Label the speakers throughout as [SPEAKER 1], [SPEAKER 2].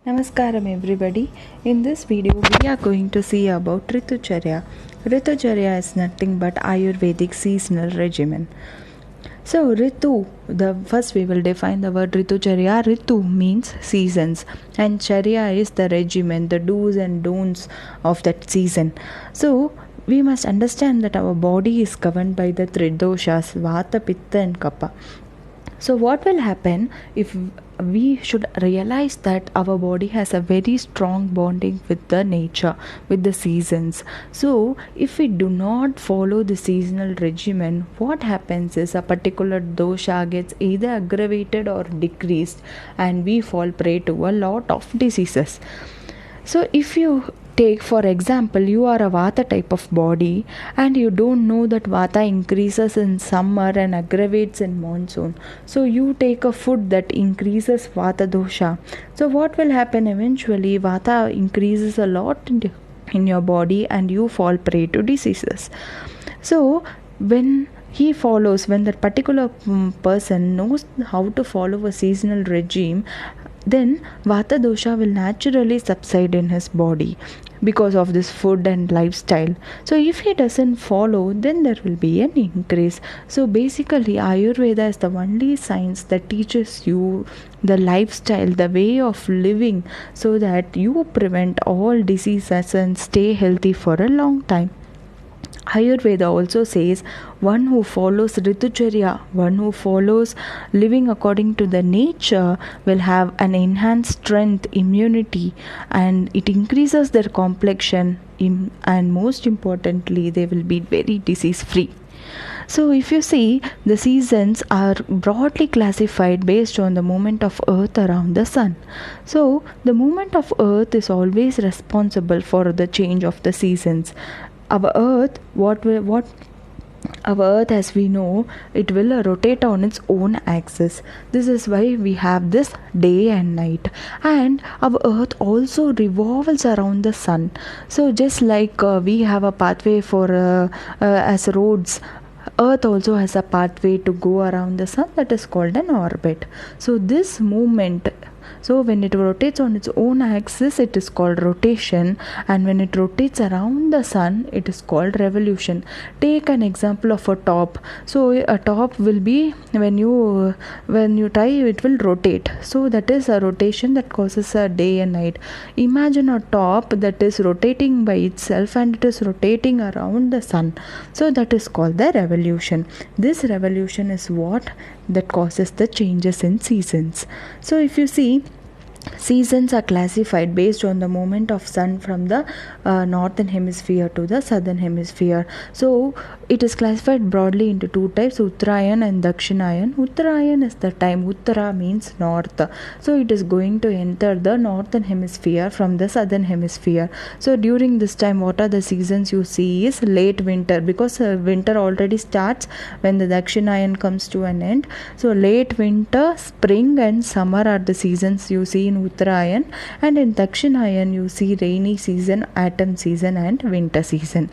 [SPEAKER 1] Namaskaram everybody. In this video we are going to see about Ritucharya. Ritucharya is nothing but Ayurvedic seasonal regimen. So Ritu, the first we will define the word Ritucharya. Ritu means seasons and Charya is the regimen, the do's and don'ts of that season. So we must understand that our body is governed by the three doshas, Vata, Pitta and Kapha. So, what will happen if we should realize that our body has a very strong bonding with the nature, with the seasons? So, if we do not follow the seasonal regimen, what happens is a particular dosha gets either aggravated or decreased, and we fall prey to a lot of diseases. So, if you take for example, you are a Vata type of body and you don't know that Vata increases in summer and aggravates in monsoon. So, you take a food that increases Vata dosha. So, what will happen eventually? Vata increases a lot in your body and you fall prey to diseases. So, when when that particular person knows how to follow a seasonal regime, then Vata dosha will naturally subside in his body because of this food and lifestyle. So if he doesn't follow, then there will be an increase. So basically Ayurveda is the only science that teaches you the lifestyle, the way of living, so that you prevent all diseases and stay healthy for a long time. Ayurveda also says one who follows Ritucharya, one who follows living according to the nature, will have an enhanced strength, immunity, and it increases their complexion, and most importantly, they will be very disease free. So, if you see, the seasons are broadly classified based on the movement of Earth around the Sun. So, the movement of Earth is always responsible for the change of the seasons. Our Earth, our Earth, as we know, it will rotate on its own axis. This is why we have this day and night, and our Earth also revolves around the Sun. So just like we have a pathway for as roads, Earth also has a pathway to go around the Sun, that is called an orbit. So this movement, so when it rotates on its own axis, it is called rotation, and when it rotates around the Sun, it is called revolution. Take an example of a top. So a top will be, when you tie, it will rotate. So that is a rotation that causes a day and night. Imagine a top that is rotating by itself and it is rotating around the Sun. So that is called the revolution. This revolution is what that causes the changes in seasons. So if you see, seasons are classified based on the movement of sun from the northern hemisphere to the southern hemisphere. So it is classified broadly into two types, Uttarayan and Dakshinayan. Uttarayan is the time, Uttara means north, so it is going to enter the northern hemisphere from the southern hemisphere. So during this time, what are the seasons you see is late winter, because winter already starts when the Dakshinayan comes to an end. So late winter, spring and summer are the seasons you see in Uttarayan, and in Dakshinayan you see rainy season, autumn season and winter season.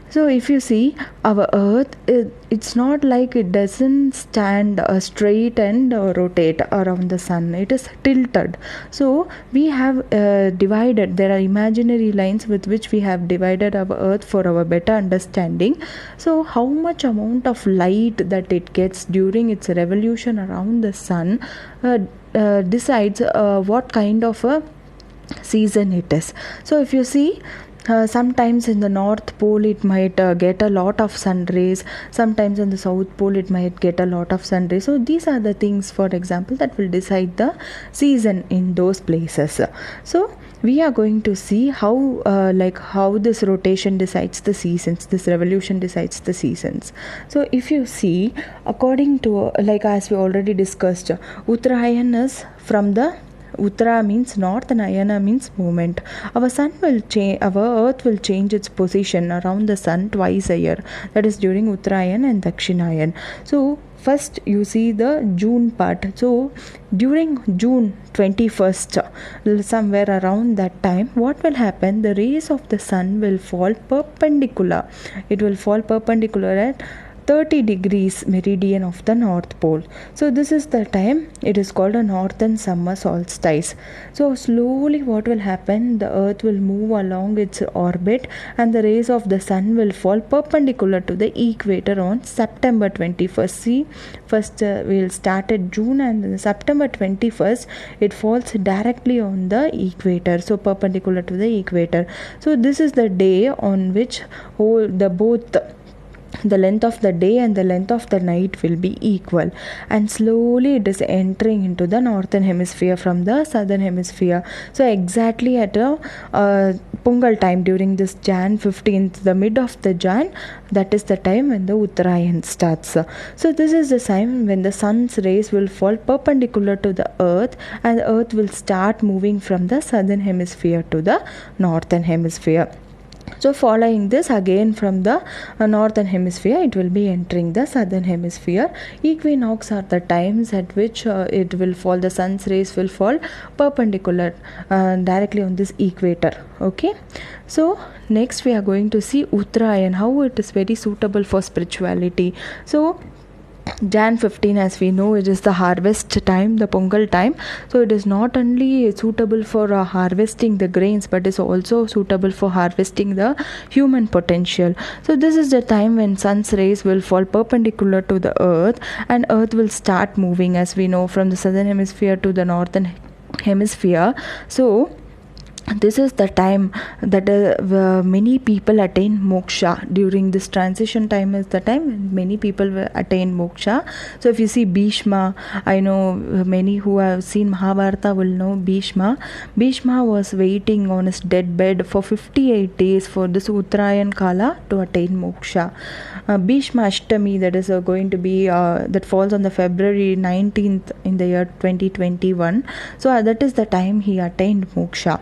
[SPEAKER 1] So if you see, our Earth, it's not like it doesn't stand straight and rotate around the Sun. It is tilted. So we have divided, there are imaginary lines with which we have divided our Earth for our better understanding. So how much amount of light that it gets during its revolution around the Sun decides what kind of a season it is. So if you see, sometimes in the North Pole it might get a lot of sun rays, sometimes in the South Pole it might get a lot of sun rays. So these are the things, for example, that will decide the season in those places. So we are going to see how this rotation decides the seasons, this revolution decides the seasons. So if you see, according to as we already discussed, Uttarayan is from the Uttara means north and Ayana means movement. Our sun will change, our earth will change its position around the sun twice a year, that is during Uttarayan and Dakshinayan. So first you see the June part. So during June 21st, somewhere around that time, what will happen? The rays of the sun will fall perpendicular. It will fall perpendicular at 30 degrees meridian of the North Pole. So this is the time it is called a northern summer solstice. So slowly what will happen, the earth will move along its orbit and the rays of the sun will fall perpendicular to the equator on September 21st. See, first we'll start at June, and then September 21st it falls directly on the equator, so perpendicular to the equator. So this is the day on which both the length of the day and the length of the night will be equal, and slowly it is entering into the northern hemisphere from the southern hemisphere. So exactly at a Pongal time, during this Jan 15th, the mid of the Jan, that is the time when the Uttarayan starts. So this is the time when the sun's rays will fall perpendicular to the earth, and the earth will start moving from the southern hemisphere to the northern hemisphere. So following this, again from the northern hemisphere it will be entering the southern hemisphere. Equinox are the times at which it will fall, the sun's rays will fall perpendicular directly on this equator. Okay, so next we are going to see Uttarayan, how it is very suitable for spirituality. So Jan 15, as we know, it is the harvest time, the Pongal time. So it is not only suitable for harvesting the grains, but is also suitable for harvesting the human potential. So this is the time when sun's rays will fall perpendicular to the earth, and earth will start moving, as we know, from the southern hemisphere to the northern hemisphere. So this is the time that many people attain moksha. During this transition time is the time when many people will attain moksha. So if you see Bhishma, I know many who have seen Mahabharata will know Bhishma. Bhishma was waiting on his deathbed for 58 days for this Uttarayan Kala to attain moksha. Bhishma Ashtami, that is going to be that falls on the February 19th in the year 2021. So that is the time he attained moksha.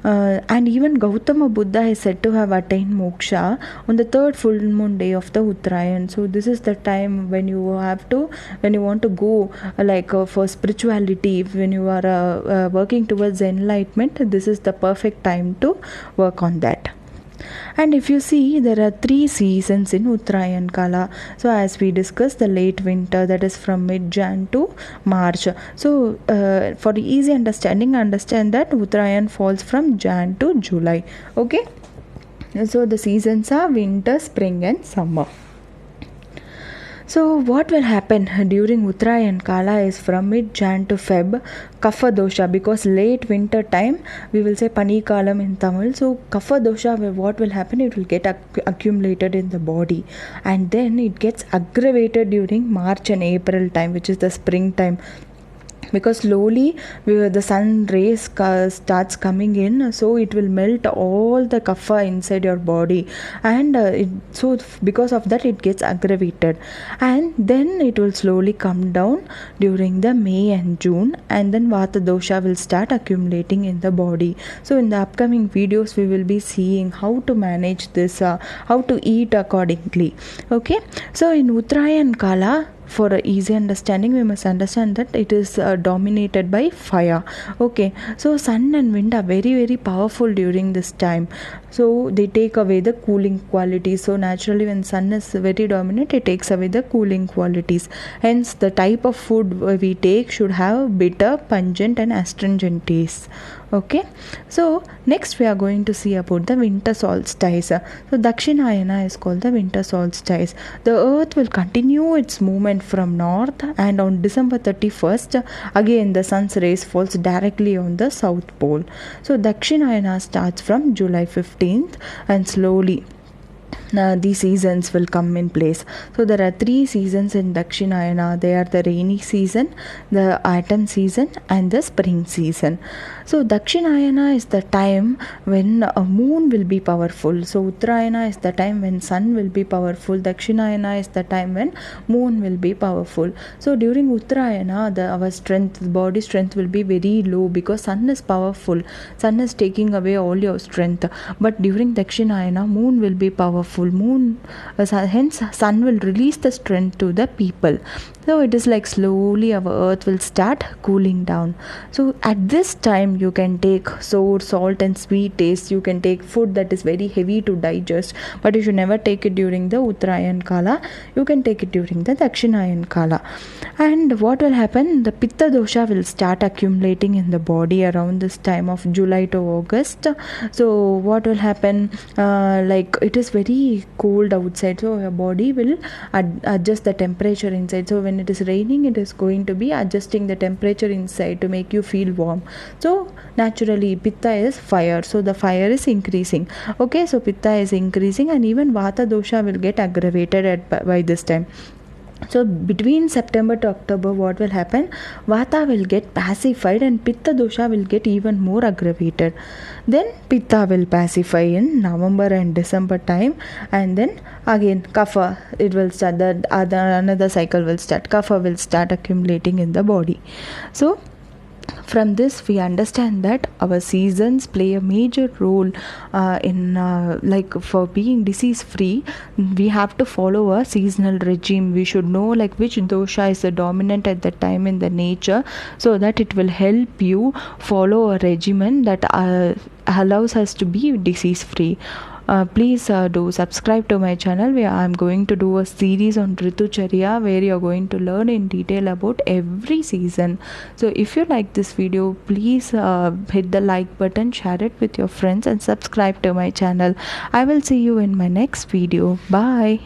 [SPEAKER 1] And even Gautama Buddha is said to have attained moksha on the third full moon day of the Uttarayan. So this is the time when you want to go for spirituality, when you are working towards enlightenment, this is the perfect time to work on that. And if you see, there are 3 seasons in Uttarayan Kala. So as we discussed, the late winter, that is from mid-Jan to March. So for the easy understanding, understand that Uttarayan falls from Jan to July. Okay, so the seasons are winter, spring and summer. So what will happen during Uttarayan Kala is from mid-Jan to Feb, Kapha dosha, because late winter time, we will say Pani Kalam in Tamil. So Kapha dosha, what will happen, it will get accumulated in the body, and then it gets aggravated during March and April time, which is the spring time. Because slowly the sun rays starts coming in, so it will melt all the kapha inside your body, and so because of that it gets aggravated, and then it will slowly come down during the May and June, and then vata dosha will start accumulating in the body. So in the upcoming videos we will be seeing how to manage this, how to eat accordingly. Okay, so in Uttarayan Kala, for a easy understanding, we must understand that it is dominated by fire. Okay, so sun and wind are very, very powerful during this time. So they take away the cooling qualities. So naturally, when sun is very dominant, it takes away the cooling qualities. Hence, the type of food we take should have bitter, pungent and astringent taste. Okay, so next we are going to see about the winter solstice. So Dakshinayana is called the winter solstice. The earth will continue its movement from north, and on December 31st again the sun's rays falls directly on the south pole. So Dakshinayana starts from July 15th, and slowly these seasons will come in place. So there are 3 seasons in Dakshinayana. They are the rainy season, the autumn season and the spring season. So Dakshinayana is the time when a moon will be powerful. So Uttarayana is the time when sun will be powerful. Dakshinayana is the time when moon will be powerful. So during Uttarayana, our strength, body strength will be very low, because sun is powerful. Sun is taking away all your strength. But during Dakshinayana, moon will be powerful. full moon, hence sun will release the strength to the people. So it is like slowly our earth will start cooling down. So at this time you can take sour, salt and sweet taste. You can take food that is very heavy to digest, but you should never take it during the Uttarayan Kala. You can take it during the Dakshinayan Kala. And what will happen? The Pitta dosha will start accumulating in the body around this time of July to August. So what will happen? Like it is very cold outside, so your body will adjust the temperature inside. So when it is raining, it is going to be adjusting the temperature inside to make you feel warm. So naturally Pitta is fire, so the fire is increasing. Okay, so Pitta is increasing, and even Vata dosha will get aggravated by this time. So between September to October, what will happen? Vata will get pacified and Pitta dosha will get even more aggravated. Then Pitta will pacify in November and December time, and then again Kapha, it will start, another cycle will start. Kapha will start accumulating in the body. So from this we understand that our seasons play a major role in like for being disease free. We have to follow a seasonal regime. We should know like which dosha is the dominant at the time in the nature, so that it will help you follow a regimen that allows us to be disease free. Please do subscribe to my channel, where I am going to do a series on Ritucharya, where you are going to learn in detail about every season. So if you like this video, please hit the like button, share it with your friends and subscribe to my channel. I will see you in my next video. Bye.